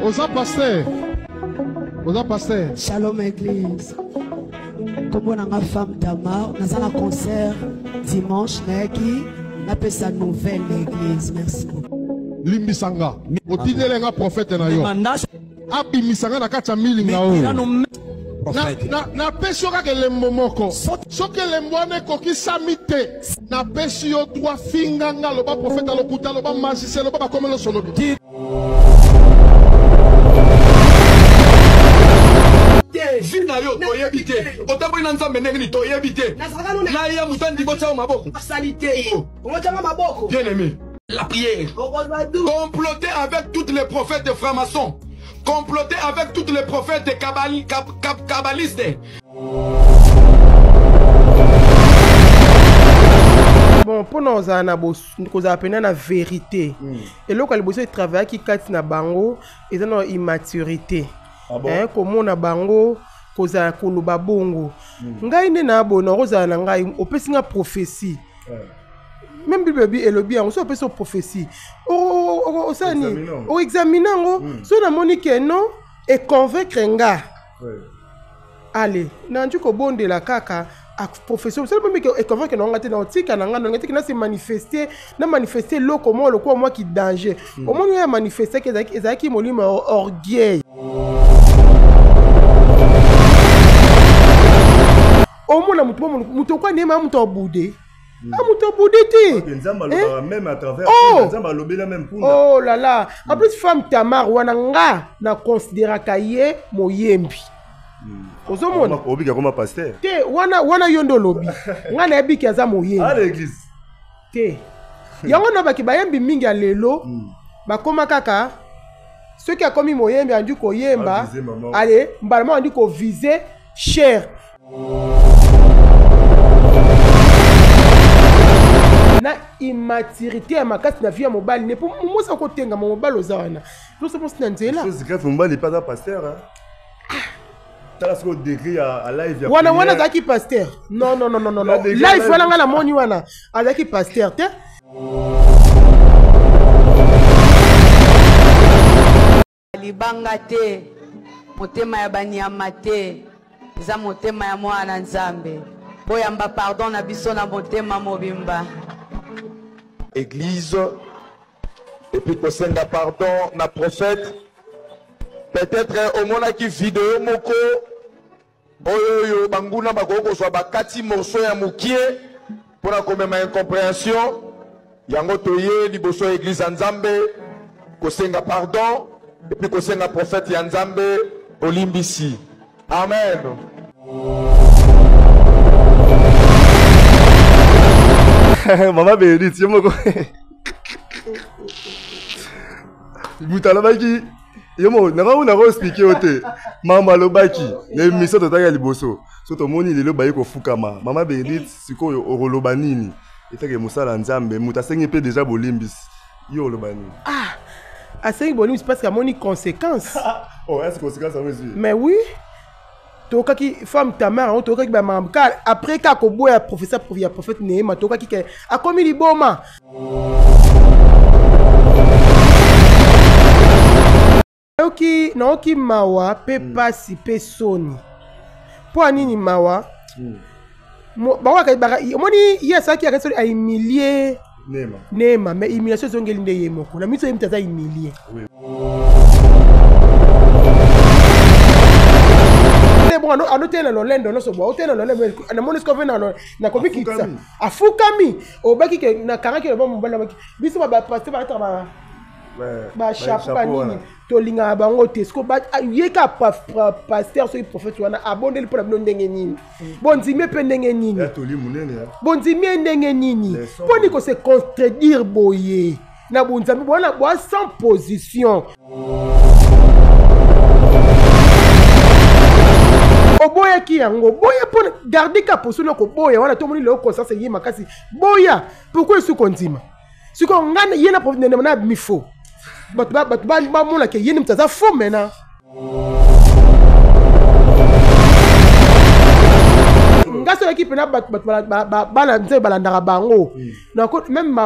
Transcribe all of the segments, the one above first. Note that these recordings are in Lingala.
Osa pasteur. Osa pasteur. Shalom église. Comme on a ma femme Tamar, nous avons un concert dimanche, Naki, on appelle ça nouvelle l'église. Merci. Limbisanga. Otine nga prophète na yo. Abi misanga na kacha mili nga o. Na pesi yo kaka lembo moko. Soki lembo wana ekoki sami te. Na pesi yo 3 finga nga loba prophète lokuta loba magicien loba bakomelo solo. Vina yo toyebite. Otabwe na nzambe ndenge ni toyebite. Na ya mutandi bocha maboko. Salite. Bocha maboko. Bien aimé. La prière. Comploter avec tous les prophètes francs-maçons. Comploter avec tous les prophètes kabbalistes. Bon, pour nous, nous avons la vérité. Et là, quand nous travaillons qui na bango, ils ont une immaturité. Comment na bango, koza kuluba bongo. Ngai ne na bona koza na ngai opesi nga prophétie. Même Bible elobi on so opesi prophétie. O sani, o examinango, so na monique non et convaincre nga. Allez, na njuko bonde la kaka. Profession, c'est le premier qui est convaincu que nous avons se manifester, nous manifester l'eau comment le quoi moi qui danger. Au moins nous avons manifesté qu'ils ont qui m'ont orgueil. Au moins la muto quoi n'est pas muto boudé. Ah muto boudé te. Même à travers. Oh là là. En plus femme Tamar wananga na considéra kaye moyembi. Ozomona obika comme pasteur te wana yondo lobi ngana ebiki aza moyembi à l'église te yango na baki bayembi mingi ya lelo bakoma kaka ceux qui a commis moyembi andi ko yemba allez mbalama andi ko viser cher na immaturité ya makasi na vie ya mobali ne pour mosa ko tenga mobali ozawana tout ça pense na nzela chose grave mobali pas un pasteur hein. Live wana zaki pasteur non live wana ngala moni wana azaki pasteur te libanga te motema ya banyama te za motema ya mwana nzambe boyamba pardon na biso na motema mobimba église et puis kosenga pardon na prophète peut-être au mona ki vidéo moko oyo banguna bakoko so bakati morceau ya mukie pour na komema incompréhension yango toye liboso église nzambe kosenga pardon et puis kosenga prophète ya nzambe olimbisi amen. Maman Bérit yomoko mutala baki yomo na expliquer ote mama lobaki na émission totaka liboso so to moni lelo baye ko fukama mama Bérit sikoyo oroloba nini etake musala nzambe mutasengi pe déjà bolimbis yo lobani asengi bolimbis parce que moni conséquence oh est-ce conséquence ça mesure mais oui tokaki femme Tamar on tokaki ba mam après ka ko boya professeur prophète Néhéma tokaki ke akomi liboma naoki mawa pe pasi pe soni po anini mawa moni yesaki akesoli a humilier Néhéma mais humiliation zongeli nde ye moko na miso yemta za humilier bon anote na lolendo no so bo hotel na lolendo na monisco vena na komiki kitsa afukami obaki ke na karaki le bon mbala baki biso ba pasteur ba taba ba chapeau ba nini to linga bango tesko ba yeka pasteur so prophète wana abondeli pour na ndenge nini bonzime pe ndenge nini bonzime ndenge nini poni ko se contredire boye na bonzame bona bo sans position oboya ki yango boya pour garder ka posona ko boya wana to moni le conscience yima kasi boya pourquoi sous kontima siko ngana yena prophète na mifo but ba mona ke yeni mtaza fo mena nga so équipe na bana nze balandaka bango donc même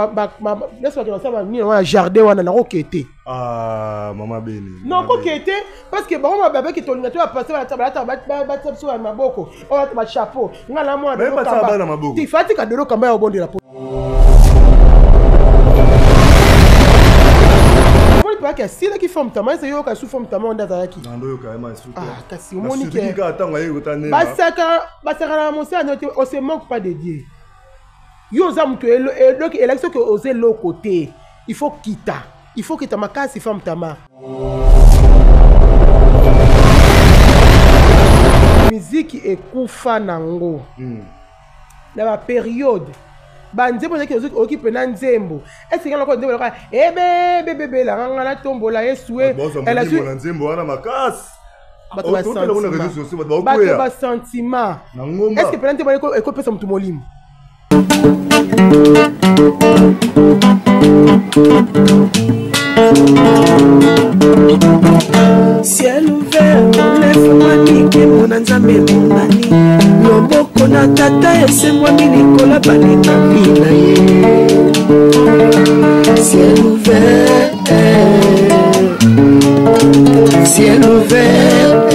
laisse moi ça ni na jardin wana na kokete maman beni non kokete parce que bango baba qui tolinga to passer la table ba so ya maboko o ba chapeau ngala moi mais pas ça bana maboko ti fatika de kamba ya bondi la parce que si là qui forme tama c'est yo ka sous forme tama onda za ki nando ka ma sous kasi moni ke ka tanga yo tane basaka na monsa on se manque pas de Dieu yo za mtu donc élection que oser le côté il faut quitter ma case forme tama musique ekufa nango na ba période banze pour que occupe na nzembo est-ce que ngala ko nzembo la bébé la ngala tombola yesue elle a su nzembo wana makasi bato ba sentiment est-ce que peut-être ba ko pesa mtu molimo ciel ouvert, lève-moi nique mon anzambe monani loboko na tata esemwa milikola balinga bina ye ciel ouvert ciel ouvert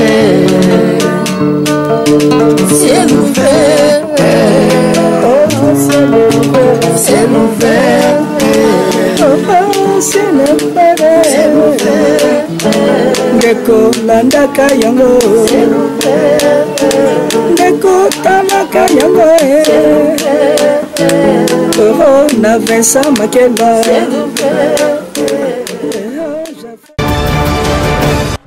ciel ouvert ciel ouvert Ndeko landaka yango Ndeko talaka yango na Vincent Makela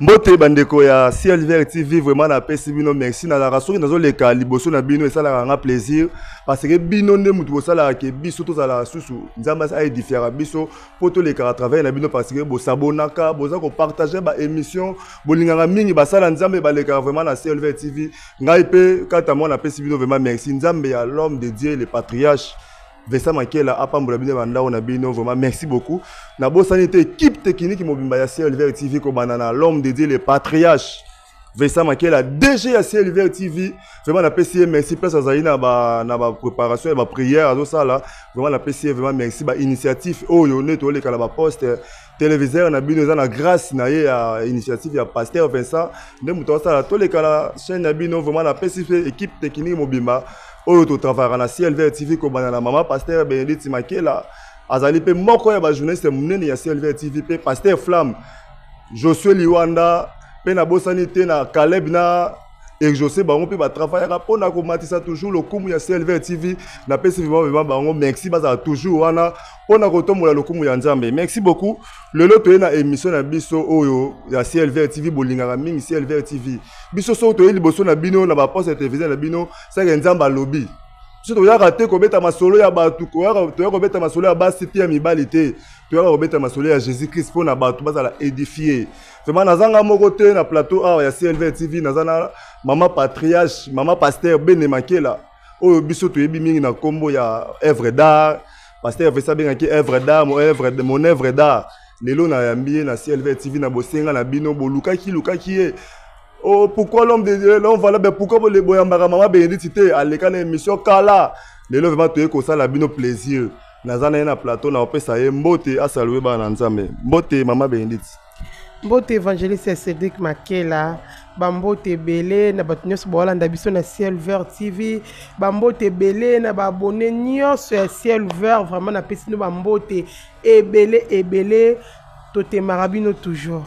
Mbote bandeko ya Ciel Vert TV vraiment na pesi bino merci na la rasuri nazo leka liboso na bino ça la nga plaisir parce que bino nde mutu bosala ke biso to zala susu nzamba sa différa biso poto leka à travers na bino parce que bo sabonaka boza ko partager ba émission bolinganga mingi basala nzambe ba leka vraiment na Ciel Vert TV ngai pe kata mo na pesi bino vraiment merci nzambe ya l'homme de Dieu le patriarche Vincent Makela apambola bino banda on a bino vraiment merci beaucoup na bosanité équipe technique mobimba ya Ciel Vert TV ko banana l'homme de Dieu le patriarche Vincent Makela DG ya Ciel Vert TV vraiment na PCA merci place azalina ba préparation et ba prière azo sala vraiment na PCA vraiment merci ba initiative oyo neto le kala ba poste téléviseur na bino za na grâce na ye ya initiative ya pasteur Vincent ne muto sala to le kala chaîne na bino vraiment na PCA équipe technique mobimba oyo to travailler na Ciel Vert TV ko banana maman pasteur Benedict Makela azali pe moko ya ba journaliste munene ya Ciel Vert TV pe pasteur Flamme Josué Liwanda pe na bosanité na Caleb na José bango pe ba travailler rapona ko matisa toujours le kumu ya Ciel Vert TV na pe vraiment bango merci baza toujours wana pona ko tomola le kumu ya Nzambe merci beaucoup le loto na émission na biso oyo ya Ciel Vert TV bolingaka mingi Ciel Vert TV biso so to liboso na bino na ba poste télévision na bino ça que Nzamba lobby so to ya raté ko beta masolo ya batu ko ya ko beta masolo ya basi ti ya mibalité to ya ko beta masolo ya Jésus Christ pona batu bazala édifier vraiment nazanga moko te na plateau ya Ciel Vert TV nazana maman patriarche maman pasteur Bene Makela oyo biso to yebi mingi na kombo ya œuvre d'art pasteur Vesa bengaki œuvre d'art mon œuvre d'art lelo na yambié na Ciel Vert TV na bosenga na bino bolukaki lukaki oh pourquoi l'homme de Dieu l'homme voilà ben pourquoi le boyambara maman Benedict aleka na émission kala lelo vraiment to ko sala bino plaisir nazana na plateau na opesa ye mbote asaluwe bana nzambe mbote maman Benedict mbote évangéliste Cédric Makela bambote belé na bato nyonso bolanda biso na Ciel Vert TV bambote belé na babone nyonso ya Ciel Vert vraiment na pesi no bambote ebele tote marabino toujours.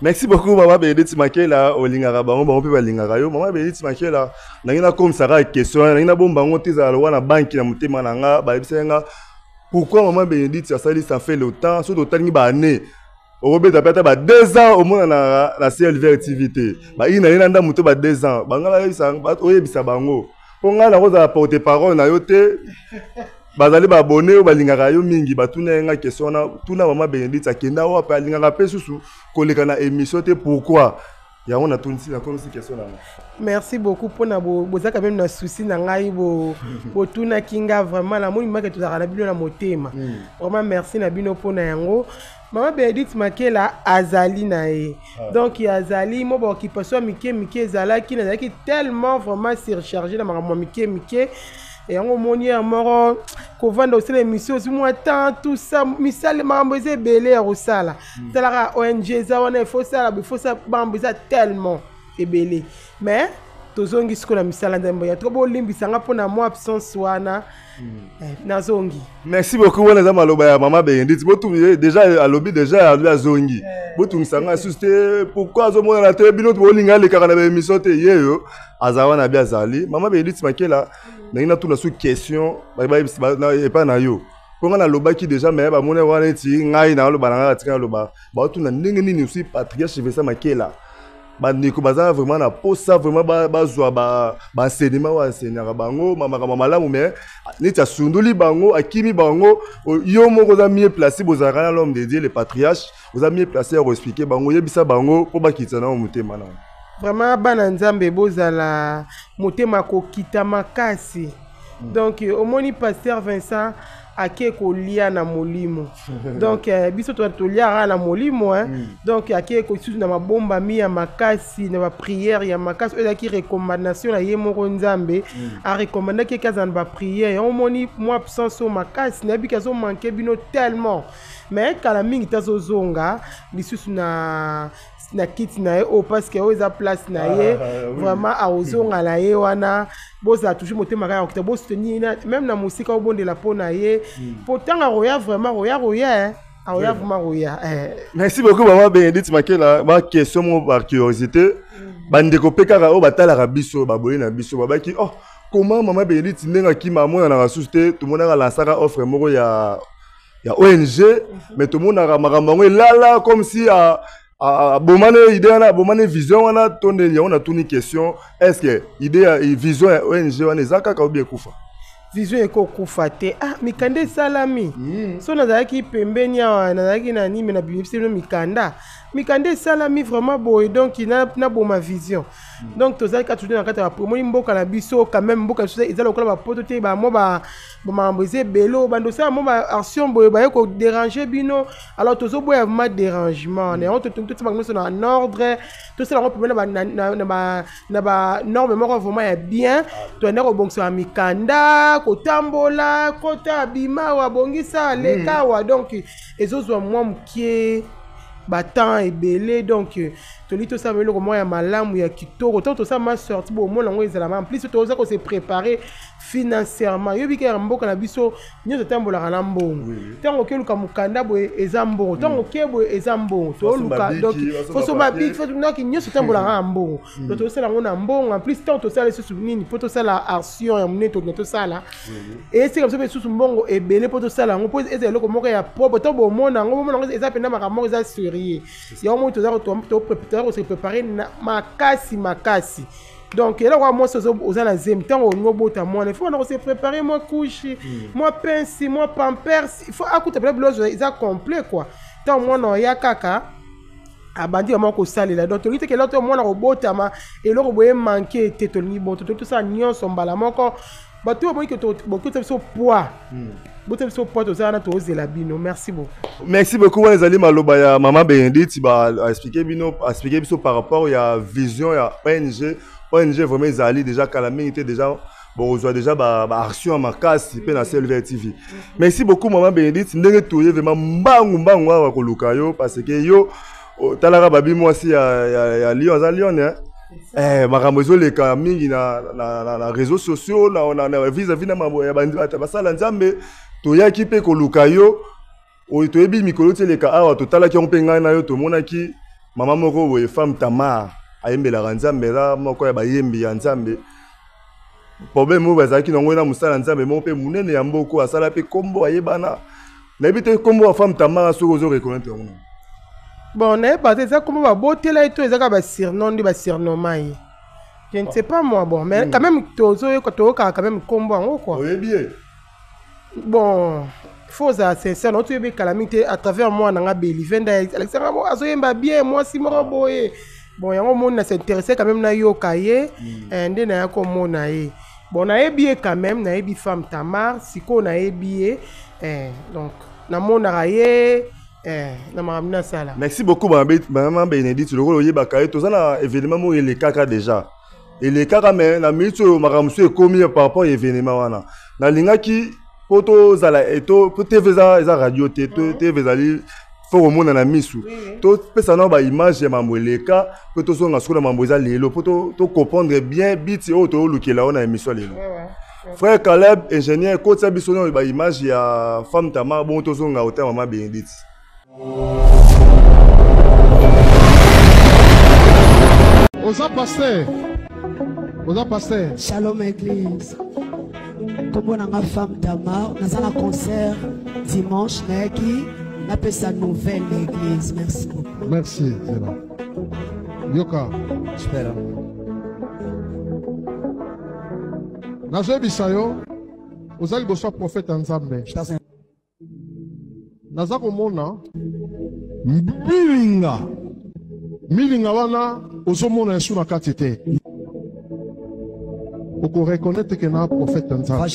Merci beaucoup maman Benedict Makela olingaka bango bango pe balingaka yo maman Benedict Makela nangina comme ça ra question nangina bomba ngo tizala wana banki na mutema nanga ba bisenga pourquoi maman Benedict asali ça fait le temps so totangi ba année Robert a ba 2 ans au monde na Ciel Vert TV te ba ina nda muto ba 2 ans bangala yisa ba oyebisa bango ponga na koza porte parole na yo te bazali ba abonné o balingaka yo mingi batuna nga question na tuna maman Benedict akenda wa pa lingaka pe susu koleka na émission te pourquoi ya on a tout ici la question là. Merci beaucoup pour na boza quand même na souci na ngai bo tuna kinga vraiment la moni maka tu za bino na motema. Vraiment merci na bino pour na yango. Maman Bénédicte Makela azali na e. Donc azali mo ba occupation mike zala ki na ki tellement vraiment surchargé na maman mike et on moni moro ko vanda aussi l'émission aussi moi tant tout ça misal mamboze belé au sala. Tala ONG za wana faut ça bamboza tellement ebele. Mais tozongi siko na misala ndembo ya trop limbisanga pona moi absence wana nazongi. Merci beaucoup wana za maloba ya Maman Bénédicte. Botu déjà à lobby déjà à zongi. Botu misanga susté pourquoi azomona na télé bino to linga le kaka na émission te yeyo azawa na bia zali. Maman Bénédicte Makela na tout na sous question et pas na yo. Quand on a loba qui déjà mais ba mona wana ti ngai na loba na tika loba. Ba tout na ndenge nini aussi patriarche Vincent Makela. Ba ndeko baza vraiment na posa vraiment ba zwa ba enseignement wa enseigner bango mama malamu mais nita sunduli bango akimi bango yo moko za mieux placé bozara l'homme de Dieu le patriarche vous a mieux placé à expliquer bango yebisa bango po ba kitana mutema na vraiment bana nzambe bozala mutema ko kita makasi. Donc omoni pasteur Vincent ake ko lia na molimo. Donc biso to lia na molimo donc ake ko susu na mabomba mi ya makasi na ba prière ya makasi o ki recommandation na yemo nzambe a recommander ke kazana ba prière on moni moi absence au makasi na bikazo manquer bino tellement mais kala mingi tazo zonga lisusu na kit na o parce que o za place na ye vraiment a ozonga la ye wana boza toujours motema ka okita bo soutenir même na musika o bonde la pona ye pourtant roya vraiment roya vraiment roya. Merci beaucoup Maman Bénédicte Makela. Ma question mon par curiosité bandeko pekaka o batala biso baboye na biso babaki oh comment Maman Bénédicte ndenga ki maman na société tout le monde a lancé offre moko ya ONG mais tout le monde a makambo là comme si bomane idée wana bomane vision wana tonde on a tuni question est-ce que idée vision ONG wana ezaka ka bien kufa vision eko kufa te mikande salami so nazaki pembeni ya nazaki na nime na bibisi no mikande salami vraiment boy donc na boma vision donc tozali ka tudina kata ba promoni mboka na biso quand même mboka so ezala kola ba poto te ba mo ba mamboze belo bando ça mo ba action boy ba ko déranger bino alors tozo boy ma dérangement ne on tout ça magno en ordre tout ça on peut na ba norme moko vraiment ya bien to na ko bongso mikanda ko tambola ko tabima wa bongisa leka wa donc ezozwa moi mkie battant et belé donc tolito ça melo ko moya malamu ya kitoko to ça ma sorti bo mo lango ezala en plus to za ko se préparer financièrement yobi ke mboka na biso nyoto tambola na mbongo tango ke luka mukanda bo ezambo tango ke bo ezambo to luka donc faut so ba big faut donc nyoto tambola na mbongo to ça lango na mbongo en plus tant to ça les sous nini poto ça la action ya mneto to ça là et c'est comme ça sous mbongo et belé poto ça lango po ezelo ko moko ya propre to bo mona ngo eza pena makamoko za sérieux ya mo to za to se préparer makasi donc là moi aux la zem temps au ngobota moi il faut on se préparer moi couche moi pince moi pampers il faut écouter le blouse ça complet quoi tant moi non ya kaka abandi vraiment ko salela donc tu dis que l'autre moi na robota ma et le boye manquer tetoni bon tout ça nion son bala moko bato boy que beaucoup de poids merci beaucoup. Merci beaucoup les amis maloba ya Maman Bénédicte ba expliquer biso par rapport à vision ya ONG vraiment ezali déjà Kalaming était déjà bon on déjà ba action makasi pe na CLV TV. Merci beaucoup Maman Bénédicte ndenge toye vraiment mbangu wa koluka yo parce que yo talaka babi moi si ya Lyon za Lyon makambo ezoleka mingi na réseaux sociaux na vis-à-vis na mambo ya bandi basala nzambe toyaki pe koluka yo toyebi mikolo teleka awa totalaki on pe ngai na yo tomonaki mama moko boye femme Tamar ayembelaka nzambe la moko ya bayembi ya nzambe problème mo bazalaki nango na musala nzambe mo pe munene ya mboko asala pe kombo ayebana nayebi te kombo ya femme Tamar soko ozo reconnaître yango bon ne pas ça comme ba botela et tout ezaka ba surnom ndi ba surnomai je ne sais pas moi bon mais quand même tozo ko quand même kombo yango quoi oui bien bon faut ça sincère notre be calamité à travers moi nanga beli venda Alexandre azoyemba bien moi si moko boye bon yango mona s'intéressait quand même na yoka ye ndé na yako mona ye bon na yebi quand même na yebi femme Tamar siko na yebi donc na mona ye na maramina sala. Merci beaucoup maman Bénédicte le rôle yeba kaye to na événement mo le kaka déjà et les kaka mais na minute maramsu commis par rapport à événement wana na lingaki poto zala eto po TV za radio TV zali faut au monde na misu to pesa na ba image ya mamweleka po to songa sura mambo za lelo po to comprendre bien biti o to lukela ona émission lelo. Frère Caleb ingénieur ko tsa biso na ba image ya femme Tamar bon to songa hôtel maman Bénédicte. Oza pasteur. Shalom église. Comme on a ma femme Tamar, nous avons un concert dimanche, on appelle ça nouvelle église. Merci beaucoup. Merci, Zéna. Yoka. J'espère. Nazo bisayo, ozali boso prophète Nzambe. Naza komona milinga wana ozomona Yesu na kati te. Oko reconnaître que na prophète Nzambe.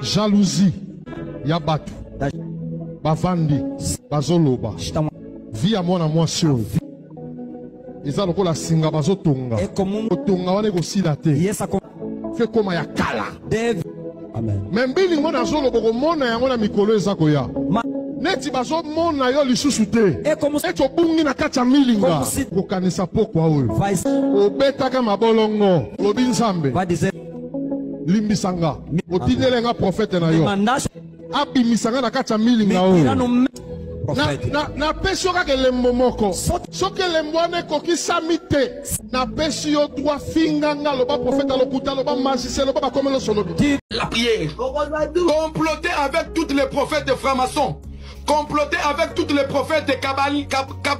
Jalousie ya batu. Bavandi bazoloba. Via mwana mwasi oyo. Eza lokola singa bazotonga. Otonga wana ekosila te. Fe koma ya kala. Amen. Membilingo na zolo boko mona yango na mikolo eza koya. Neti bazo mona yo lisusu te. Eto bungi na kati ya milinga. Kokanisa pokwa oyo. Obetaka mabolongo. Lobi Nzambe. Limbisanga. Otindelenga prophète na yo. Abimisanga na kati ya milinga oyo. Na pesi kaka lembo moko. Soki lembo wana ekokisami te. Na pesi yo droit finganga loba prophète lokuta loba magicien loba bakomelo solobi. La prière. Comploter avec tous les prophètes de francs-maçons. Comploter avec tous les prophètes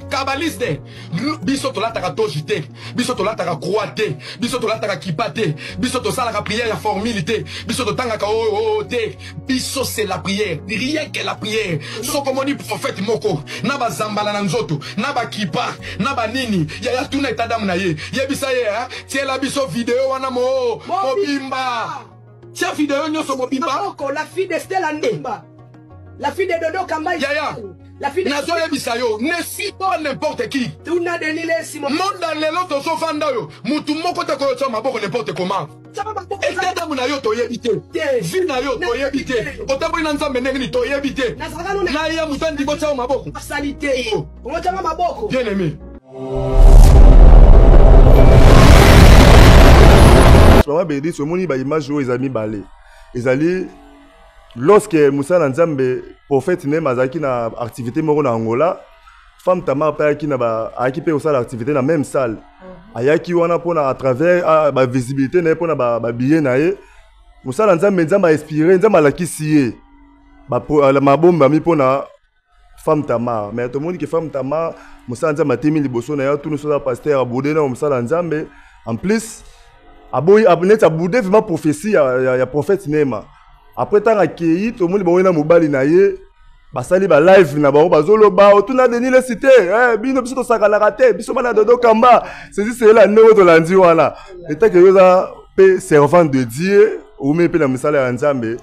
kabbalistes. Biso to lataka tojite, biso to lataka croate, biso to lataka kipate, biso to salaka prière ya formalité, biso to tangaka te. Biso c'est la prière, rien que la prière. So comme on dit prophète moko, na ba zambala na nzoto, na ba kipa, na ba nini, ya tuna etadamu na ye. Ye bisa ye ha, tie la biso vidéo wana mobimba. Tia vidéo nyoso mobimba. La fille de Stella Ndimba. La fille de Dodo Kamba. La fille de Nazoye Bisayo, ne suis pas n'importe qui. Tu n'as de l'île Simon. Monde dans les lots so fandayo. Mutu moko te ko yo maboko n'importe comment. Et tata muna yo to yebite. Vina yo to yebite. Otambo ina Nzambe ndenge to yebite. Na ya mutandi botsa maboko. Salité. On tama maboko. Bien aimé. Maman Bénédicte, ce moni ba image où ils ami balé. Ils allaient lorsque Moussa Nzambe prophète né mazaki na activité moko na Angola, femme Tamar pa ki na ba aki pe osala activité na même salle. Ayaki wana pona à travers ba visibilité na pona ba billet na ye. Moussa Nzambe Nzambe inspiré Nzambe la kisiye. Ba la mabomba mi pona femme Tamar. Mais tout le monde qui femme Tamar, Moussa Nzambe temi liboso na ya tout nous so pasteur abodé na Moussa Nzambe. En plus aboyi abonné abodé vraiment prophétie ya prophète Nema. Après tant accueilli tout le monde ba mobali na ye basali ba live na ba bazolo ba otuna deni le cité bino biso to sakala raté biso bana Dodo Kamba c'est là néo to landi wana eta que yoza pe servant de Dieu ou me pe na misala ya Nzambe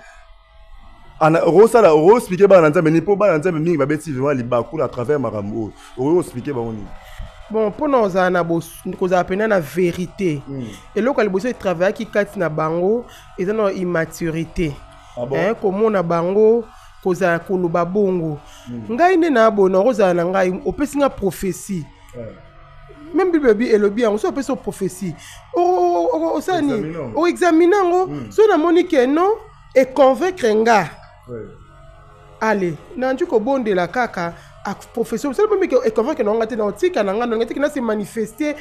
ana rosala ro expliquer ba Nzambe ni po ba Nzambe mingi ba beti vraiment libaku à travers marambo ro expliquer ba oni. Bon, pour nous, on a appelé la vérité. Et là, quand les travail qui kati na bango, ils ont une immaturité. Comme on a bango, koza kuluba bongo. Ngai ne na bo na roza na ngai opesi nga prophétie. Même Bible elobi on so opesi prophétie. O sani, o examinango, so na monique non et convaincre nga. Allez, na njuko bonde la kaka. Professeur, c'est le même que convaincre non ngate na otika na ngana ngate na se manifester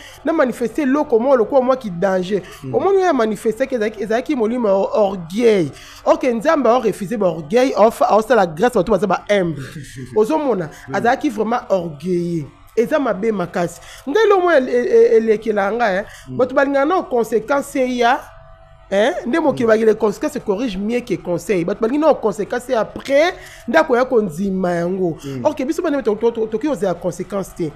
lo comment le quoi moi qui danger. Au moins il a manifesté que ezaki molimo orgueil. OK Nzamba a refusé orgueil offre la grâce autour ça ba humble. Ozomona azaki vraiment orgueilleux. Eza mabe makasi. Ngai lo mo elekela nga bato balingana conséquence ya Nde mokili ba les conséquences se corrigent mieux que conseil. Bat balingi no conséquences c'est après ndako ya konzima yango. OK, biso bana toki oza conséquences te.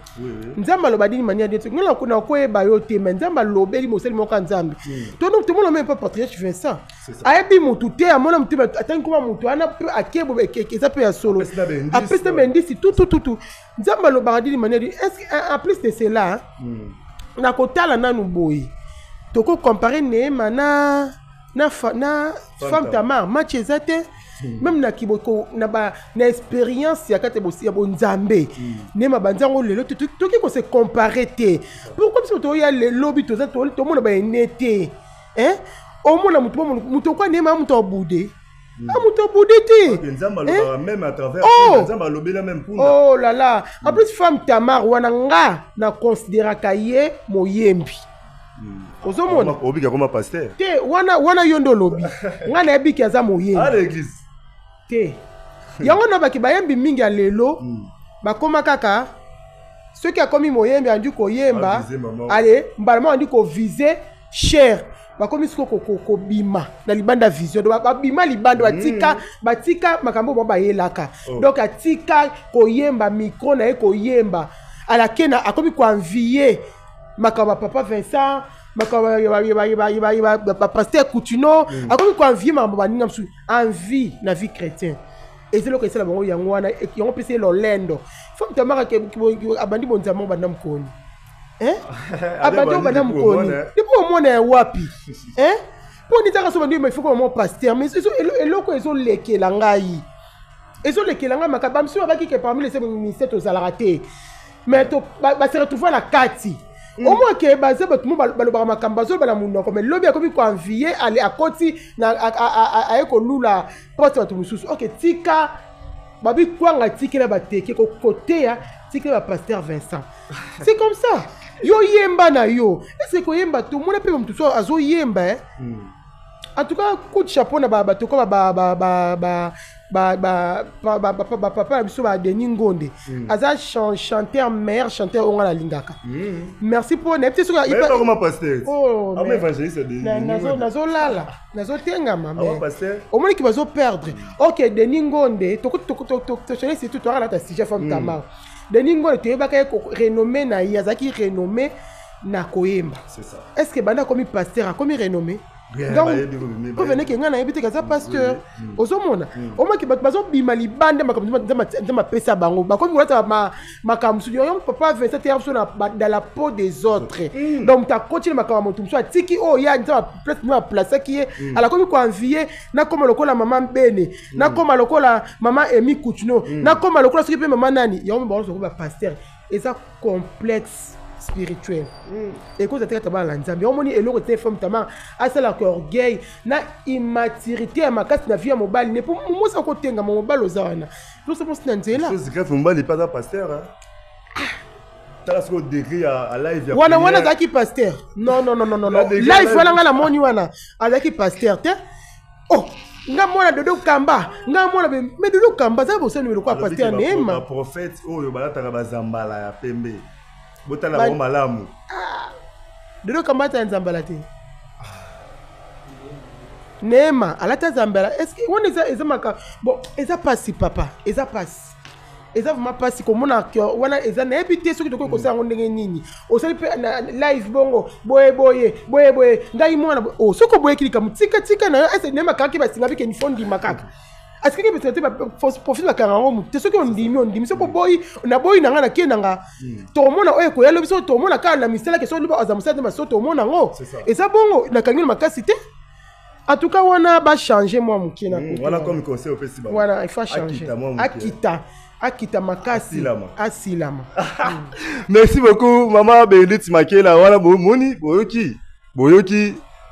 Nzamba lo badini mania de truc. Ngala kuna ko eba yo te mais nzamba lobeli moseli moka nzambi. To no tout le monde même pas patriote je fais ça. Ayebi mutu te amona mutu atanga kuma mutu ana pe akebo eza pe ya solo. Après ça bendisi tout. Nzamba lo badini mania de est-ce en plus de cela na kotala nanu boyi. Toko comparer Neema na femme Tamar match ezate même na kiboko na expérience ya kate bosi ya bonzambe Neema banzango lelo toki ko se comparer te pourquoi parce que to ya le lobby to za to mona ba enete au mona mutu kwa Neema mutu obude mutu obude te nzamba lo même à travers nzamba lo bela même punda oh là là en plus femme Tamar wana nga na considérer kaye moyembi Ozomona obika comme pasteur te wana yondo lobi nga na ebiki aza moyembi à l'église te yango na baki bayembi mingi ya lelo bakoma kaka ceux qui a commis moyembi andi koyemba allez mbalama andi ko viser cher bakomi siko ko bima na libanda vision ba bima libanda batika makambo ba bayelaka donc atika koyemba micro na koyemba alakena akomi ko envier makaba papa Vincent makaba pasteur Coutinho akomi ko envier ma baninga msu envie na vie chrétien et c'est le que c'est la bango yango wana yango pese lolendo faut tamaka ke abandi bonzamo bandam koni abandi bandam koni depuis au monde wapi pour ni taka so bandi mais faut que mon pasteur mais eloko ezo lekela ngai ezo lekela ngai makaba msu abaki ke parmi les ministères aux alaraté mais to ba se retrouver la kati au moins que basé tout le monde balobaka makambo zo bala munoko mais lobi akomi ko envier aller à koti na a ko lula poste batu mususu OK tika babi kwanga tikela bateke ko côté ya tikela pasteur Vincent c'est comme ça yo yemba na yo est-ce que yemba tout monde peut mtu so azo yemba en tout cas coup de chapeau na ba to ko papa biso ba Denis Ngonde aza chanteur meilleur chanteur on la lingaka merci pour ne petit soka il pas comment pasteur oh mais évangéliste de nazo tenga mama au moins qui va perdre OK Denis Ngonde to chez c'est tout la ta sujet femme Tamar Denis Ngonde te ba ka renommé na yazaki renommé na koyemba c'est ça est-ce que banda comme pasteur comme renommé donc vous venez que ngana yebite kaza pasteur ozomona au moins que bazo bima libande makama pesa bango bakomi kolata makamsu yo papa Vincent te afso dans la peau des autres donc ta continuer makama motumso atiki o ya nza place qui est ala komi ko envier na koma lokola maman Bene na koma lokola maman Emi Coutinho na koma lokola soki pe maman nani yo mbo so ko ba pasteur et ça complexe spirituel et cause de taba la nzambe omoni eloko te femme Tamar asa la orgueil na immaturité à makasi na vie mobile ne pour moi ça ko tenga mobile ozana nous sommes na nzela chose grave mobile pas pasteur tala ce degré à live wana zaki pasteur non live wana ngala moni wana azaki pasteur te oh nga mona dodo kamba nga mona mais dodo kamba ça bo senu ko pasteur Neema prophète oyo balata bazambala ya pembe botala bo malamu dodo kamba ta nzambala te Neema alata zambala est-ce que on eza maka bon eza passi papa eza passi eza vraiment passi comme on a wana eza na ebité soki toko ko sa ndenge nini o sali pe na live bongo boye ngai mwana o soko boye kilika mutika na ese Neema kaki basinga bike ni fondi makaka est-ce que peut-être ba profil ba karango mu te soki ondimi soko boy na boy na ngana kenanga to mona oye ko yalo biso to mona ka na misala ke so liba azamusa de maso to mona ngo eza bongo na kangi makasi te en tout cas wana ba changer moi mukina voilà comme conseil au festival voilà il faut changer akita makasi asilama merci beaucoup maman Bénédicte Makela wana moni boyoki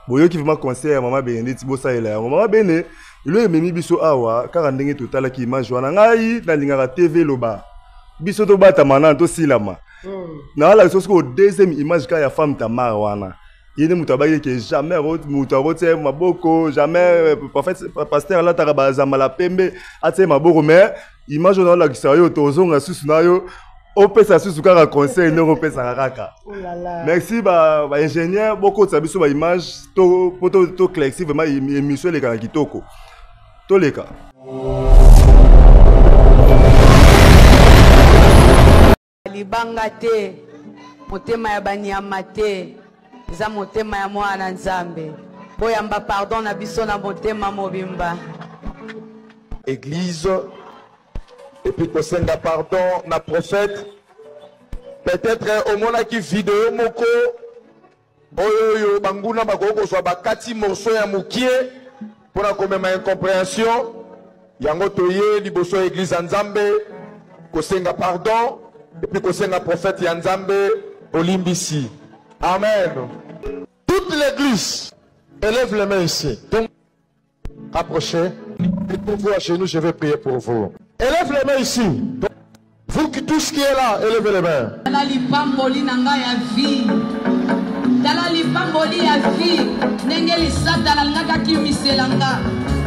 vraiment conseil maman Bénédicte bosaela maman Béné ilo ememi biso awa kaka ndenge totala ki image wana ngai na lingaka TV loba biso to bata mana to silama na la chose ko deuxième image ka ya femme Tamar wana yene mutabaki que jamais mutarote maboko jamais prophète pasteur la taraba zamala pembe ate maboko mais image on la kisayo tozonga susu nayo opesa susu kaka conseil ndenge opesaka kaka. Merci ba ingénieur beaucoup de sabiso ba image to clair vraiment émission les kaka kitoko to les cas libanga te motema ya banyama te eza motema ya mwana nzambe boyamba pardon na biso na motema mobimba église et puis kosenga pardon na prophète peut-être au mona ki vidéo moko oyo banguna bakoko so bakati morceau ya mukie pour komema incompréhension yango toye liboso église ya Nzambe kosenga pardon et puis kosenga prophète ya Nzambe olimbisi. Amen. Toute l'église élève les mains ici. Donc approchez. Et pour vous à genoux, je vais prier pour vous. Élève les mains ici. Donc, vous qui tous qui est là, élevez les mains.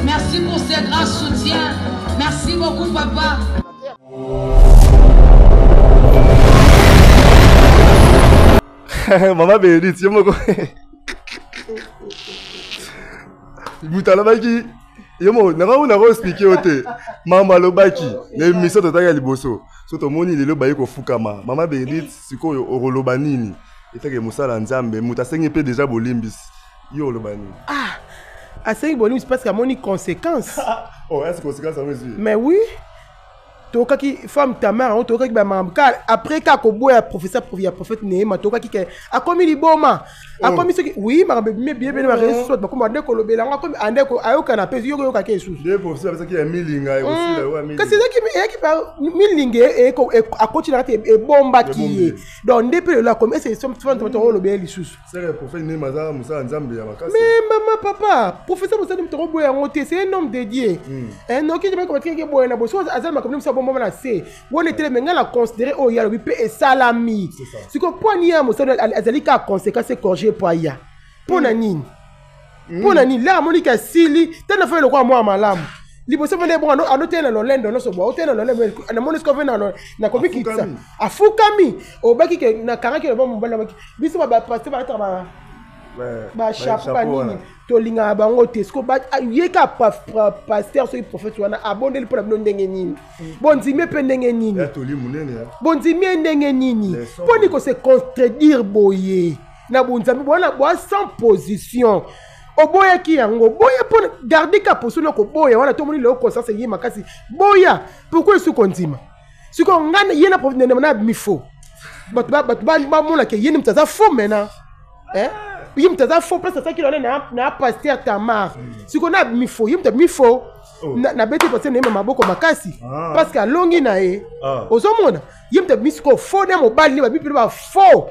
Merci pour ce grand soutien. Merci beaucoup, papa. Maman Bénédicte, Boutalabaki, yomo, n'a pas expliqué au thé. Maman Lobaki, les missions de Taga Liboso. Surtout moni le baye ko fukama. Maman Bénédicte, siko au Rolobanini. Et t'as que Moussa Lanzambe, Mouta 5 épées déjà bolimbis. Yo Lobani. Ah, à 5 bolimbis parce qu'il y a mon conséquence. Oh, est-ce conséquence à mesure? Mais oui. Toka qui femme ta mère on toka qui ba mam après ka ko boya professeur prophète Néhéma toka qui a commis liboma a commis ce qui oui ma bien bien ma réseau ba comme ande ko lobela nga comme ande ko ayo kana pesi yo ka ke sous des professeurs ça qui est milinga aussi là ouais milinga que c'est qui par milinga et a continuer et bomba qui donc depuis là comme c'est souvent to lobela sous c'est le prophète Néhéma za Moussa Nzambe ya makasi mais maman papa professeur Moussa Nzambe to boya ngote c'est un homme dédié un non qui pas que boya na boso azama comme ça moment là c'est on était maintenant la considérer oh ya le et salami c'est que pour nier mo ça azali ka conséquence corriger pour ya pour nani là monika sili tena fait le quoi moi malamu liboso vende bon anote na lolendo no so bo otena lolendo na monisco vena na komiki ça afukami obaki ke na karaki le bon mbala biso ba passer ba taba ba chapeau ba nini to linga bango tesko ba yeka pasteur so prophète wana abonde pour na ndenge nini bonzime pe ndenge nini bonzime ndenge nini poni ko se contredire boye na bonzame bona bo sans position oboya ki yango boya pour garder ka position ko boya wana to moni le conscience yi makasi boya pourquoi su kontima su ko ngana yena prophète na mifo bat ba mona ke yeni mtaza fo mena il me t'a faux parce que ça qui n'a pas pasteur Tamar si qu'on a mis faux il me faux na bête parce que n'est même maboko makasi parce qu'à longi na e aux hommes il me mis ko faux na mo bali ba bi ba faux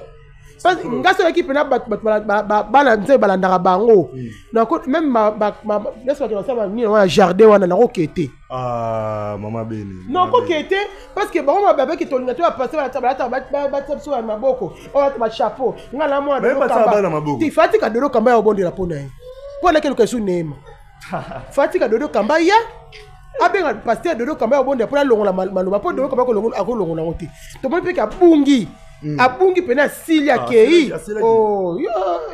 parce que ngaso équipe na bala nze balandaka bango donc même laisse moi ça ni na jardin wana na okete maman Béni non okete parce que bon baba qui tolinga to passer la table ba so na maboko o ba chapeau ngala mo na maboko ti fatika dodo kamba ya bondi la pona pona quelque chose Néhéma fatika dodo kamba ya abenga pasteur dodo kamba ya bondi pona longola maloba po dodo kamba ko longola ngote to mo pe ka bungi abungi pena sili akei oh yo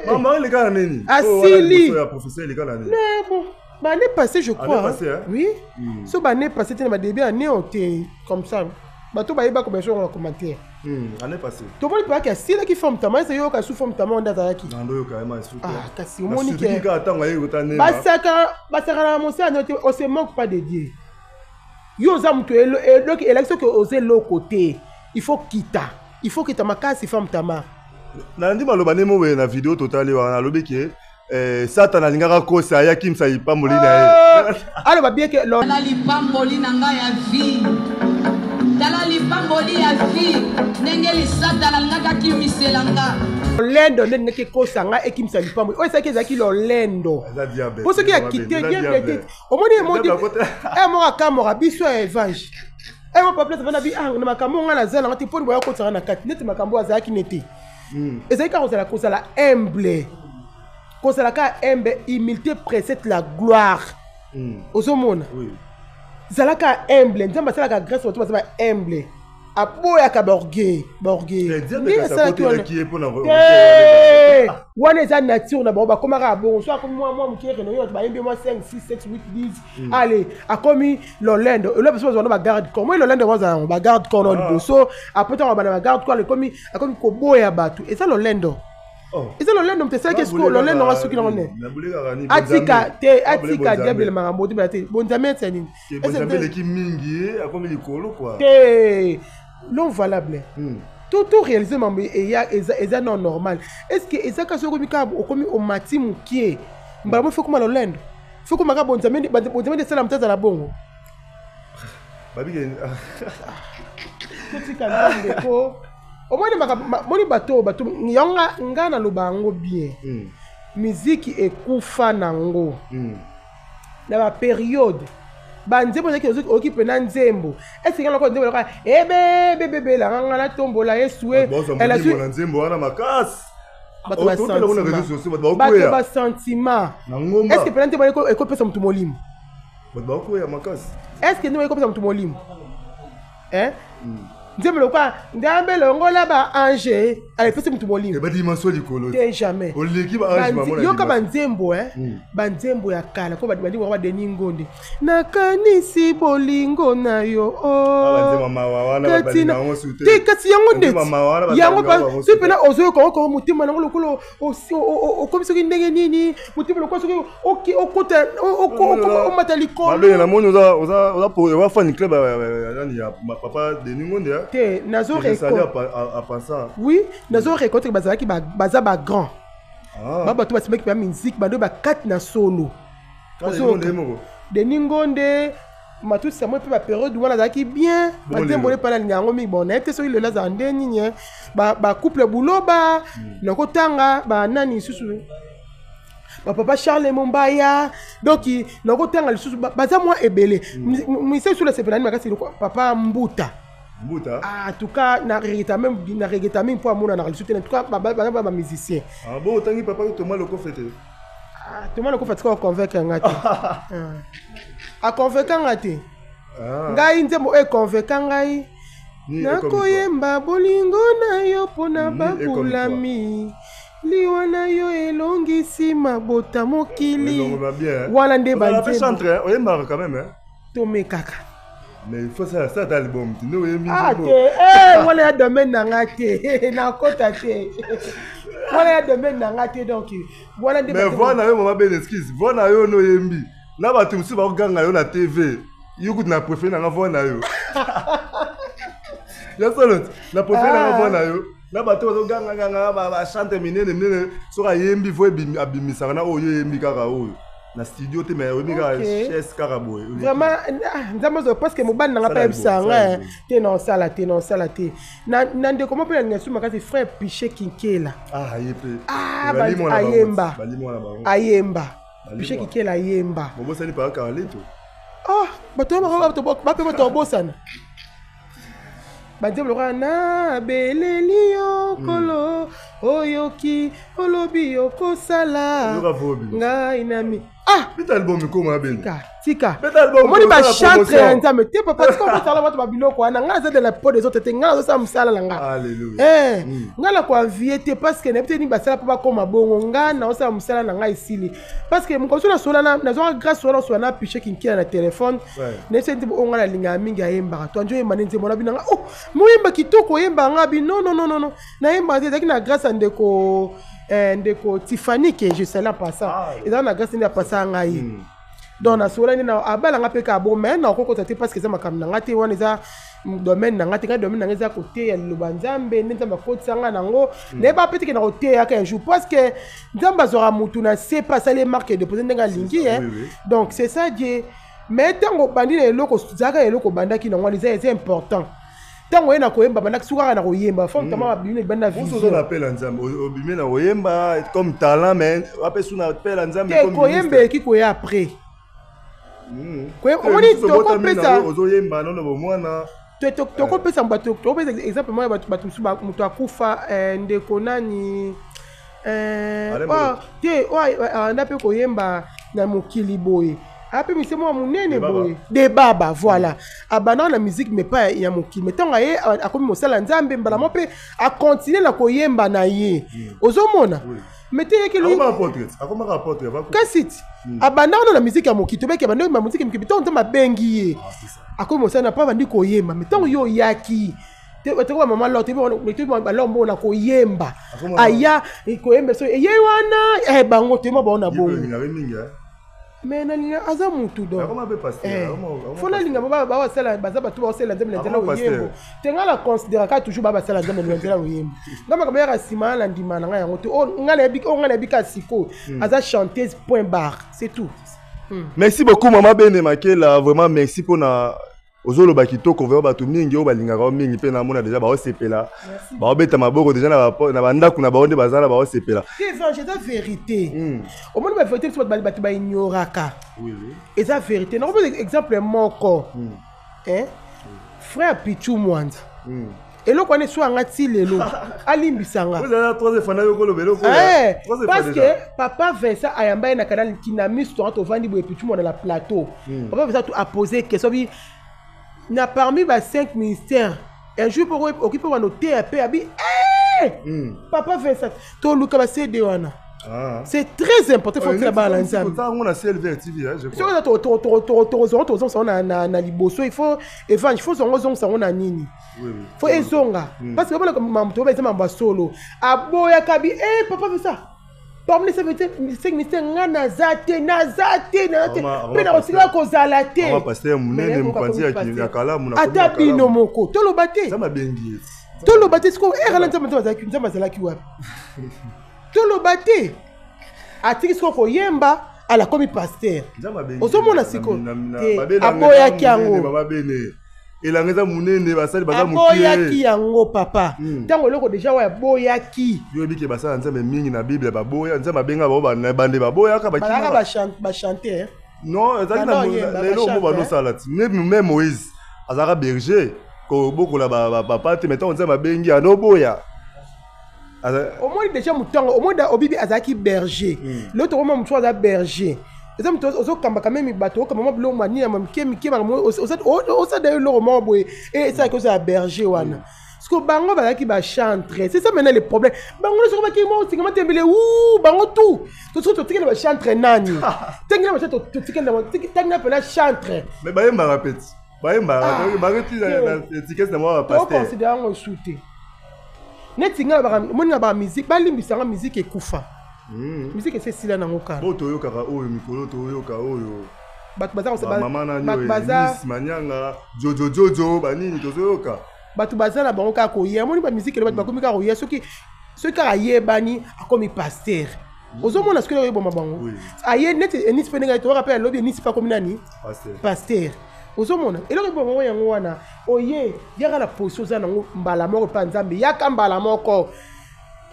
maman les gars nani asili professeur les gars nani mais bon l'année passée je crois passé, hein? oui so l'année passée tu ma début année on était comme ça ba to ba yeba ko beso en commentaire année passée to boli pa ka sili qui forme tama c'est yo ka sous forme tama onda zaki nando yo ka ma sous kasi omoni ke ka tanga yo tane basaka na monsa on se manque pas de Dieu yo za mtu donc élection que oser l'autre côté il faut quitter ma case femme tama nandi maloba nemo we na vidéo totale wana lobeki Satan alingaka kosa ya kimsa ipamboli na ye alors ba bien que la lipamboli na nga ya vie tala lipamboli ya vie nengeli Satan alingaka kimiselanga lendo ndenge ke kosa nga ekimsa lipamboli o saki ezaki lo lendo pour ce qui a quitté diable au moins modi mo akamora biso evangile mon papa ça va na na makambo nga na zela ngati poni boya ko tsana kati neti makambo azaki neti ezaki ka kosa la humble kosa la ka humble humilité précède la gloire ozomona zalaka humble nzamba sala ka grâce to ba humble aboyaka borgé wana eza nature na bango bakomaka abongo so akomi mwa moke reno yo bayembi mwa 5 6 7 8 10 allez akomi lolendo elo biso bazana bagarde corps moi lolendo bazana bagarde corps no liboso après tant bana bagarde corps akomi koboya bato eza lolendo eza lolendo mtesa kesko lolendo ngasuki none atika diable marambo te bate bonzame tsanini bonzame leki mingi akomi likolo quoi non valable tout réalisé mambo eza non normal est-ce que eza kaso komi au mati mukie mbala faut comme lolendo faut comme bonzame de sala mtata la bongo babi tika ndeko omoni bato yonga ngana lobango bien musique ekufa nango na ba période banzembo zaki okipe na nzembo est-ce que ngalo nzembo la bebe la ngana na tombola yesue elle su nzembo wana makasi bato ba sentiment est-ce que peut-être nzembo ekopesa mtu molimo bato ba ya makasi est-ce que nzembo ekopesa mtu molimo nzembo lokwa ndambe longola ba ange alipesi mtu molimo ba dimension likolo te jamais oleki ba ange mamona yoka banzembo banzembo ya kala ko badi wa Denis Ngonde nakanisi bolingo na yo banzembo mawa wana babali na onsu te kasi yango ndeti yango ba sipena ozo ko mutima nango lokolo o komiso ndenge nini mutima lokwa soki okota o mataliko abe na moni oza pour fan club ya papa Denis Ngonde te nazo oui nazo récolter bazaki baza ba grand baba to basimeki pa musique bando ba kat na solo Denis Ngonde matu sa mo pe ba période wana zaki bien bazembo le pala nyango mi bon na te so ile la za ndeni nye ba couple buloba na kotanga ba nani susu papa Charles Mombaya donc na kotanga lisusu baza moi ebele mise sur le sepelani makasi papa Mbuta en tout cas na reggaeton même pour amona na soutenir en tout cas ba musicien bon tangi papa Thomas Loko fete Thomas Loko fete ko convaincre ngati a convaincre ngati ngai nzembo convaincre ngai na koyemba bolingo na yo pona bakulami liwana yo elongisi mabota mokili wana nde ba chantre oyemba quand même Tomé kaka. Mais il faut ça dans l'album. Tu nous es mis. Voilà ya domaine nangate na kota te. Voilà ya domaine nangate donc voilà des. Mais voilà yo mama ben excuse. Voilà yo no yembi. Na ba tu musu ba ganga yo na TV. Yuko na préféré na voilà yo. Ya solo na préféré na voilà yo. Na ba tu ganga ba chante minene so ka yembi vo abimisa na oyo yembi kaka oyo. Na studio te mais omiga chess karabo vraiment nzambo parce que mobali nanga pa ebisanga te non sala te na ndeko mo pe na suma kasi frère Piché Kinkela ayemba Piché Kinkela ayemba bobo sali pa kalito bato ba pe bato bosana banzembo lokana belelio kolo oyoki olobi okosala ngai nami beta album comment ben tika omoni ba chantre nzambe te papa parce qu'on parle about babiloko wana nga za de la peau des autres te nga za musala la nga alléluia nga la ko envier te parce que n'importe ni basala pa koma bongo nga na osa musala na nga isili parce que mon na sola na zo grâce sola so na Piché Kinkela na téléphone ne senti onga la linga mingi ayemba to anjo yemba nzembo na binanga moyemba kitoko yemba nga bi non na yemba te na grâce ndeko ndeko Tiffany que je sais là passant et dans la grâce n'a passant ngai donc na sola ni na abala nga peka bon mais na ko te parce que ça makam na ngati wana za domaine na ngati ka domaine na za côté ya Lubanzambe nzamba ko tsanga nango ne ba petit que na côté ya ka jour parce que nzamba zora mutu na c'est pas ça les marques de poser nga lingi donc c'est ça Dieu mais tango bandi le loko zaka le loko bandaki na ngwani c'est important tango ena koyemba banda suka na koyemba fond tama babine banda vision on appelle nzambe obime na koyemba comme talent mais après suna appelle nzambe comme koyembe ki koya après koyemba to ko pesa ozoyemba non bo mwana to ko pesa bato to pesa exemple moi bato mutu akufa ndeko nani te ndape koyemba na mokili boye Après, c'est moi mon nene boy. Des baba, voilà. Abandonne la musique, mais pas il y a mon qui. Mettons à comme mon salanzambe, mbala mon pe à continuer la koyemba na ye. Ozomona. Mettez que lui. Comment rapporter? Qu'est-ce abandonne la musique à mon qui. Tu veux que abandonne ma musique, mais mettons ma bengi. À comme mon n'a pas vendu koyemba. Mettons yo yaki. Tu vois maman là, tu vois alors bon na koyemba. Aya koyemba so ye wana bango tu vois bon na bon. Mais nalinga aza mutu do comment peut passer faut nalinga ba sala bazaba tu ba sala nzembe nzela oyembo tenga la considérer ka toujours ba sala nzembe nzela oyembo ngama ka ya sima la ndima na yango to ngana bika siko aza chanteuse point barre c'est tout. Merci beaucoup maman Bene Makela, vraiment merci pour na ozolo bakitoko veo batu mingi o balingaka mingi pe na mona déjà ba osepela ba obeta maboko déjà na banda kuna ba onde bazala ba osepela c'est la vérité au moins la vérité c'est batu ba ignoraka oui et ça vérité non exemple moko hein frère Pichu Mwanza et là qu'on est soit ngati lelo alimbisanga vous avez trois fana yoko lobelo ko parce que papa Vincent ayamba na canal qui na mis sur vandi bo Pichu Mwanza la plateau papa Vincent a posé question bi na parmi les 5 ministères un jour pour occuper nos TAP abi papa Vincent to luka ba CD wana c'est très important faut que la ensemble on a CLV TV je crois so na liboso il faut il faut zonga on a nini faut ezonga parce que comme mamto ba ezama solo aboya kabi papa Vincent parmi les 5 ministères nazate pena osila kozala te on va passer munene mpanzi ya kala muna ata bino moko to lobate ça m'a bengi to lobate siko erala nzama zala ki wapi to lobate atiki siko koyemba ala komi pasteur ozomona siko aboya kiango baba Bene elangeza munene basali baza mukie aboyaki yango papa tango loko déjà wa boyaki yo bike basala nzambe mingi na bible baboya nzambe benga ba bande baboya ka ba chanter non ezali na lelo mo ba no salati même Moïse azara berger ko boko la ba pate mettons nzambe bengi ano boya au moins déjà mutango au moins obibi azaki berger l'autre moment mutu aza berger les hommes aussi quand même bateau comme moi bleu mani na mike aussi d'ailleurs le roman boy et ça que ça berger wana parce que bango bazaki ba chanter c'est ça maintenant le problème bango ne sont pas qui moi c'est comment tembele ou bango tout to tikela ba chanter nani tengela ba chanter to tikela tengela pe la chanter mais ba yemba répète ba yemba ba reti na ticket na moi pasteur on considère on shooter netinga ba moninga ba musique ba limbisanga musique ekufa musique c'est sila na ngoka boto yo kaka oyo mikolo to yo ka oyo bat baza ko mama na nyo Miss Manyanga jojo banini to yoka batu baza na bango ka ko ye moni ba musique le bat bakomi ka ko ye soki ka ye bani akomi pasteur ozomona ce que yo bomba bango aye net ni spenenga to rappelle lobi ni pas comme nani pasteur ozomona eloko bomba yango wana oye yaka la position za nango mbala moko pa nzambe yaka mbala moko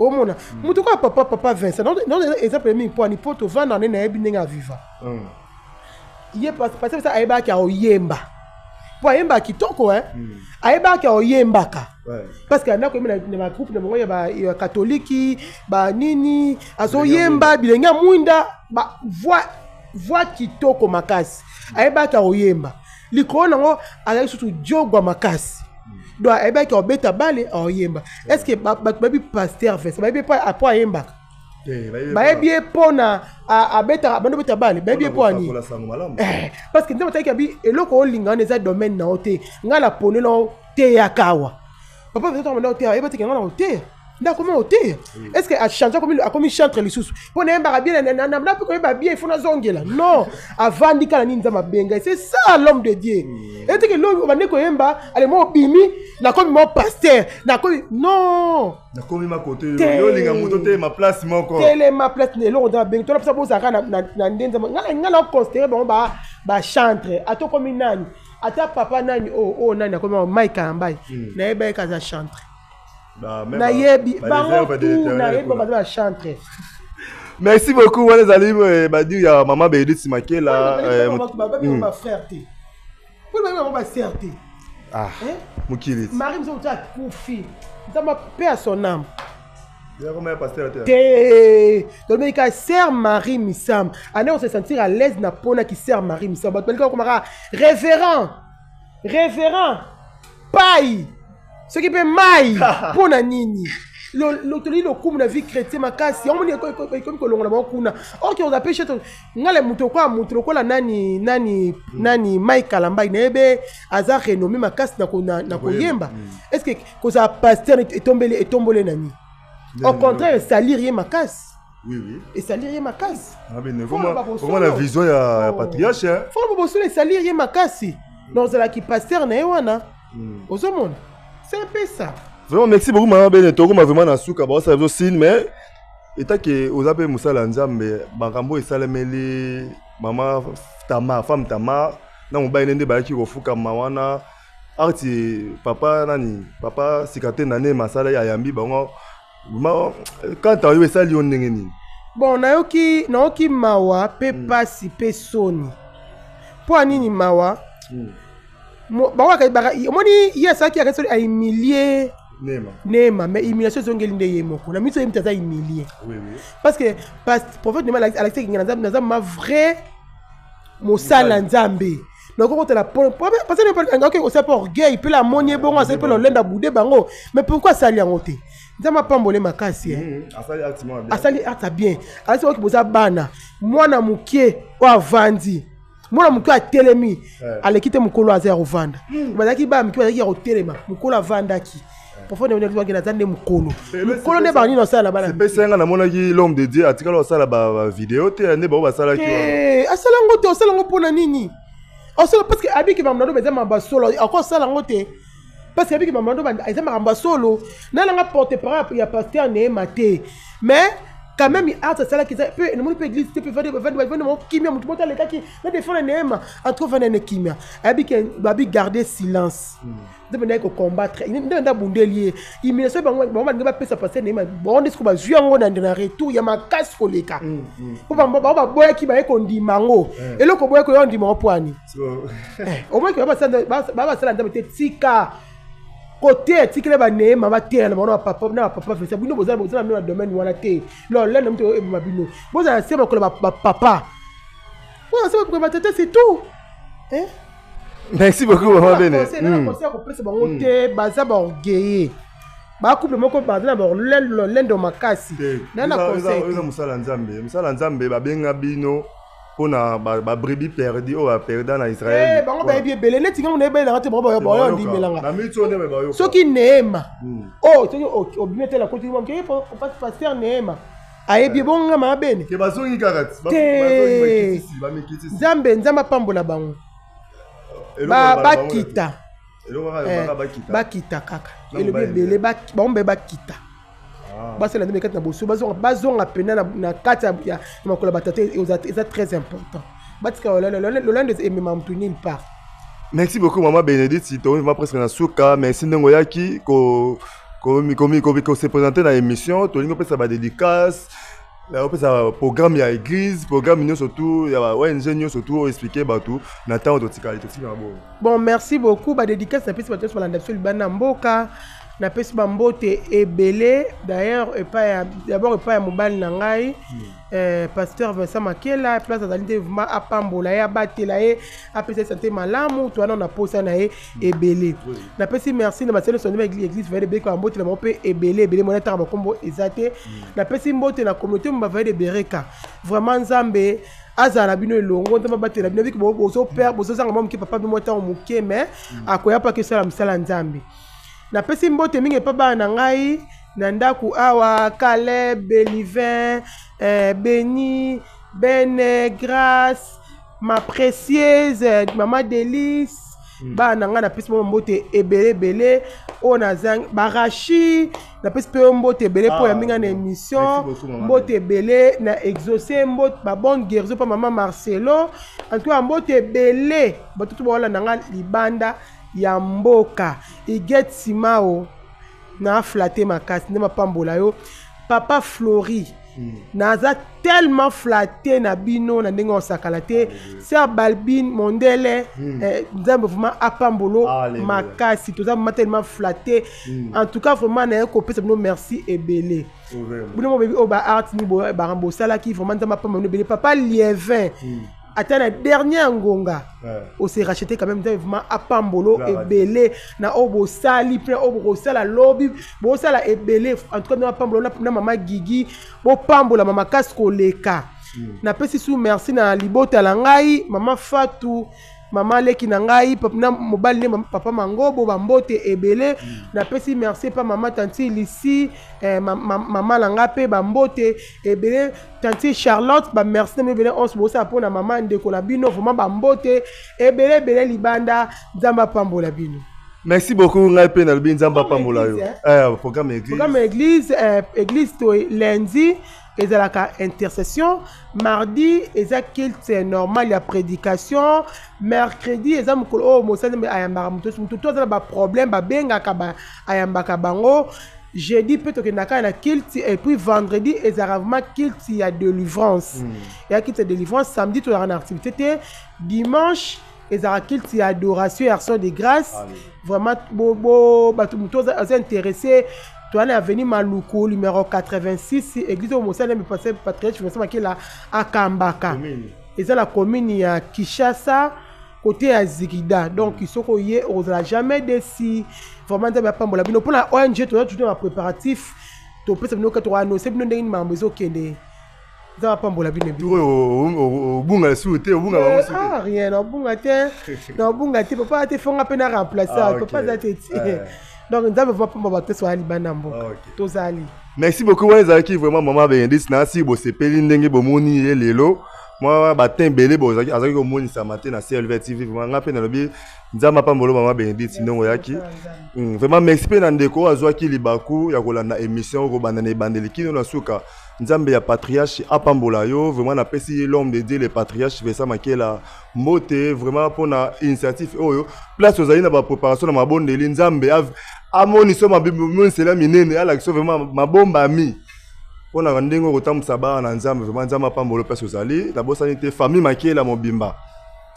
omona mutu ko papa Vincent non exemple mi po ni poto vanda na yebi ninga viva ye parce que ça ayeba ka oyemba po ayemba kitoko ayeba ka oyemba ka parce que na ko na groupe na mongo ya catholique ba nini azoyemba bilenga mwinda ba voix kitoko makasi ayeba ka oyemba likona ngo ala surtout jogwa makasi doit ayeba ka obeta bale oyemba est-ce que babi pasteur fait ça babi pas à point yemba babi pona a beta bando beta bale babi poni parce que ndemo taika bi eloko olinga neza domaine na ote ngala pone no te yakawa papa veut toi na te ayeba te ngala ote nda comment ote est-ce que a changer comme il chante les sous pour nemba bien na ko ba bien il faut na zongela non avant ndika ni nzama benga c'est ça l'homme de Dieu et que l'homme va neko yemba ale mo bimi na comme mon pasteur na comme non na comme ma côté yo linga moto te ma place moko tele ma place ne lo nda benga to na ça boza na ndenza ngala considérer bon ba chanter ato comme nani ata papa nani nani comme Mike Ambai na eba ka za chanter na yebi ba chanter. Merci beaucoup les amis badi ya maman Bédith Makela ma fierté pour ma fierté mukili Marie mzo ta kufi ça m'a paix à son âme Donc, Sœur Marie Missam. On se sentir à l'aise na pona qui Sœur Marie Missam. Révérend. Révérend. Paille. Ce qui peut maille. Pona nini. L'autorité le coup na vie chrétienne makasi. On dit comme que l'on a kuna. OK, on appelle chez toi. Ngale mutoko la nani Mike Kalamba nebe aza renommé makasi na koyemba. Est-ce que ça pasteur est tombé nani? Au contraire, salir rien makasi. Oui. Et salir rien makasi. Ah ben comment la vision ya patriarche hein? Faut pas bosser salir rien makasi. Non, c'est là qui pasteur na wana. Au monde. C'est un peu ça. Vraiment, merci beaucoup, maman Benetoro. Ma vraiment, Nasuka, ça veut dire mais état que aux appels Moussa Lanzambe, Bangambo et Salemeli, maman Tama, femme Tama, non, on va y aller qui refuka mawana, arti papa nani, papa sikate nane masala ya yambi bango, quand tu as eu ça lion n'engeni. Bon, naoki mawa pe pasi pe soni. Pour anini mawa. Bawa moni iya saki ya resoli a humilier Nema, mais humiliation zongeli nde yemoko. Na miso yemta za humilier. Oui. Parce que prophète Nema Alexis Nganza ma vrai mosala nzambe. Donc quand la parce que on sait pas orgueil, peut la monier bon, on sait pas l'enda boudé bango. Mais pourquoi ça li ngote? Nzama pambolé makasi hein. Asali activement bien. Asali ata bien. Alisi ko boza bana. Mwana mukie wa vandi. Moi mon cœur telemi allez quitter mon colo à zéro vendre bazaki ba miki bazaki ya telema mon colo vanda ki parfois on est doit que nazande mon colo ne ba ni no sala bana c'est senga na mona ki l'homme de Dieu atika lo sala ba vidéo te ne ba ba sala ki asala ngote osala ngo pona nini osala parce que abiki ba mnado bezama ba solo encore sala ngote parce que abiki ba mnado ba ezama ba solo na nga porte parole ya pasteur ne maté mais quand même il a ça là qui peut ne peut église peut faire mon kimia mon monter l'état qui na défendre Nema en tout faire une kimia abi garder silence de venir ko combattre il nda bundelier il me so ba ngaba pesa passer Nema bon est-ce que ba juango na retour ya makasi koleka ko ba boya ki ba ko ndimango et loko boya ko ndima poani au moins que ba sala nda tika côté tikele ba Nema ba te na mona papa na papa fait ça bino bozala na domaine wana te lo le ndomto e mabino bozala sema ko ba papa bon c'est pour ma tête c'est tout hein merci beaucoup maman Bene c'est là conseil ko pesa ba ngote baza ba orgueil ba couple moko bazala ba lendo makasi na conseil eza musala nzambe ba benga bino pona ba brebis perdu o ba perda na Israël bango ba bien belé netinga mo na ebela ngate bango ba yo ndimelanga na mitso ne ba yo soki Nema soki obimete la côté mo ke faut pas passer Nema ayebi bonga ma bene ke bazongi karati ba mikitisi nzamba pambola bango bakita bakita kaka elobi ebele bombe bakita basi la ndemekati na bosu bazonga pena na kati ya makolo batate eza très important batika lolande emema mtu nulle part. Merci beaucoup maman Bénédicte to va presque na suka merci ndongo yaki ko se présenter na émission to lingo pesa ba dédicace la pesa programme ya église programme nyo surtout ya ONG nyo surtout expliquer batou na temps de tikalité bon merci beaucoup ba dédicace na pesa bato sur la nation libana mboka na pesi bambote ebele d'ailleurs d'abord pas mobile na ngai pasteur Vincent Makela place azalite vraiment apambola ya batela ye apesa santé malamu to na posa na ye ebele na pesi merci na baselo sonne église va de beko bambote na mope ebele mona ta bakombo ezate na pesi mbote na communauté mbava de Bereka vraiment nzambe azala bino elongo ntamba batela bino biki bozo père bozo sanga momu ki papa bimo ta muke mais akoya pa ke sala msala nzambe na pesi mbote mingi pa ba na ngai na ndaku awa Caleb Belivin Béni Bene Grâce ma précieuse maman Délice ba na nga na pesi mbote ebele o na zang barachi na pesi pe mbote ebele po ya minga na émission mbote ebele na exaucer mbote ba bonne guérison pa maman Marcelo en tout cas mbote ebele batutu wala na nga libanda ya mboka iget simao na flatter makasi ndema pambola yo papa Flori naza tellement flatté na bino na ndenge osakala te Sœur Balbine Mondele nzambe vraiment apambolo makasi toza tellement flatté en tout cas vraiment na kopesa bino merci ebele bino mo bebi oba art ni bo barambo sala ki vraiment nzambe apambolo ebele papa Liévin attends la dernière ngonga on s'est racheté quand même vraiment apambolo ebele na obo sali plein obo sala lobby bo sala ebele en tout cas na apambolo na mama Gigi bo pambola mama Kasko leka na pesi sou merci na libota la ngai mama Fatou Maman Leki Nangai, papa mobile papa Mangobo, Bambote ebele. Na pesi merci pa maman tanti Lissi, maman Langape, Bambote ebele. Tanti Charlotte, ba merci na ebele on se bossa pour na maman Ndeko Labino, vraiment Bambote ebele ebele libanda Nzamba Pambola Bino. Merci beaucoup Ngaipe Nalbi Nzamba Pambola yo. Programme église. Programme église église to lundi. Et la intercession, mardi, et ça c'est normal, il y a prédication, mercredi, et ça oh moi ça me ayamba tout ça ba problème ba benga kaba ayamba kabango. Jeudi peut-être que naka na kilt et puis vendredi et ça vraiment kilt il y a délivrance. Il y a kilt de délivrance samedi tu as une activité dimanche et ça kilt il y a adoration et action de grâce. Vraiment bo ba tout intéressé. Tu es venu Maluku, numéro 86, église au Moussala, mais passé patriarche, je me sens qu'il a à Kambaka. Et c'est la commune à Kishasa, côté à Zigida. Donc, ils sont coyés, on n'a jamais décidé. Vraiment, il n'y a pas de problème. Pour la ONG, tu as toujours un préparatif. Tu peux savoir que tu as annoncé que tu as une maison qui est. Ça va pas me blabiner. Au bunga souté, au bunga va souté. Ah rien, au bunga te, au bunga te, papa te font à peine remplacer, papa ça te. Donc nous avons pas battre sur Ali Banambo. Tozali. Merci beaucoup Wazaki vraiment maman Benedis na si bo sepeli ndenge bo moni lelo. Moi batin belé bo azaki ko moni sa matin na CLV TV vraiment ngape na lobi nzamba pambolo maman Benedis ndongo yaki. Vraiment merci pe na ndeko azwaki libaku ya kolanda émission ko bandana ebandeli kino na suka. Nzambe ya patriarche apambola yo vraiment na pesi l'homme de Dieu le patriarche Vesa Makela moté vraiment pour na initiative oyo place aux na ba préparation na mabondeli nzambe amoni so mabibi sela minene ala so vraiment mabomba ami on a ndenge ko tamsa ba na nzambe vraiment nzamba apambola place aux la bosanité famille Makela mobimba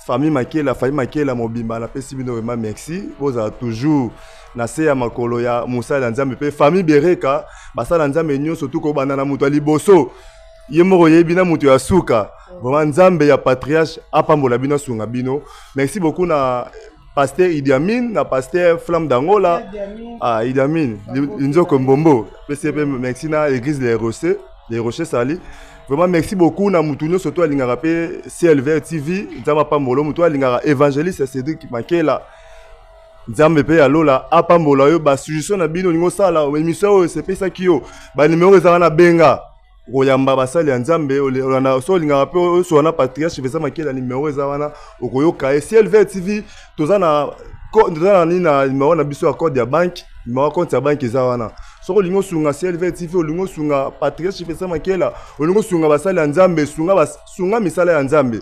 famille Makela mobimba na pesi bino vraiment merci vous a toujours na se ya makolo ya musala nzambe pe famille Bereka basala nzambe nyonso tuko bana na mutu liboso yemoko yebi na mutu ya suka vraiment nzambe ya patriarche apambola bino sunga bino. Merci beaucoup na pasteur Idi Amin na pasteur Flamme d'Angola Idi Amin Nzoko Mbombo PCP. Merci na église les Rochers Sali vraiment merci beaucoup na mutu nyonso to alingaka pe CLV TV nzamba pambolo mutu alingaka évangéliste Cédric Makela nzambe pe alola apambola yo ba suggestion na bino ningo sala émission c'est pesa kio ba numéro za na benga koyamba basali ya nzambe olana so linga pe so na patriarche Vesa Makela numéro za wana okoyoka CLV TV tozana ni na numéro na biso ya code ya banque numéro compte ya banque za wana so lingo sunga CLV TV lingo sunga patriarche Vesa Makela lingo sunga basali ya nzambe sunga misala ya nzambe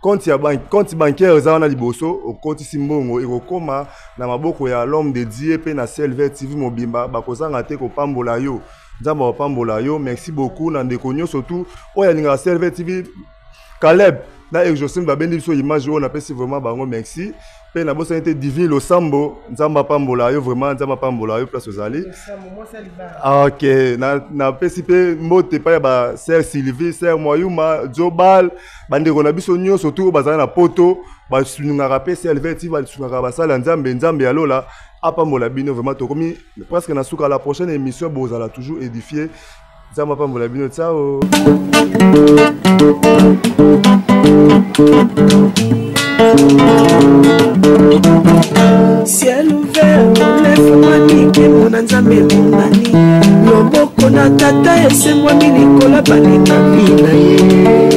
compte bancaire za wana liboso au compte simbongo ekokoma na maboko ya l'homme de Dieu pe na CLV TV mobimba bakozanga te ko pambola yo nzamba pambola yo. Merci beaucoup na ndeko nyo surtout oya linga CLV TV Caleb na Josim babendi biso image on appelle vraiment bango merci pe na bosa été divin lo sambo nzamba pambola yo vraiment nzamba pambola yo place ozali. OK na pesi pe mote pa ba sœur Sylvie sœur Moyuma Jobal bandeko na biso nyo surtout bazana na poto ba sununga pe CLV TV ba sununga basala nzambe ya lola apambola bino vraiment tokomi presque na suka la prochaine émission bozala toujours édifié nzamba pambola bino ciao. Ciel ouvert, lève-moi nique mon nzambe mongani loboko na tata ese moi milikola balinga mina ye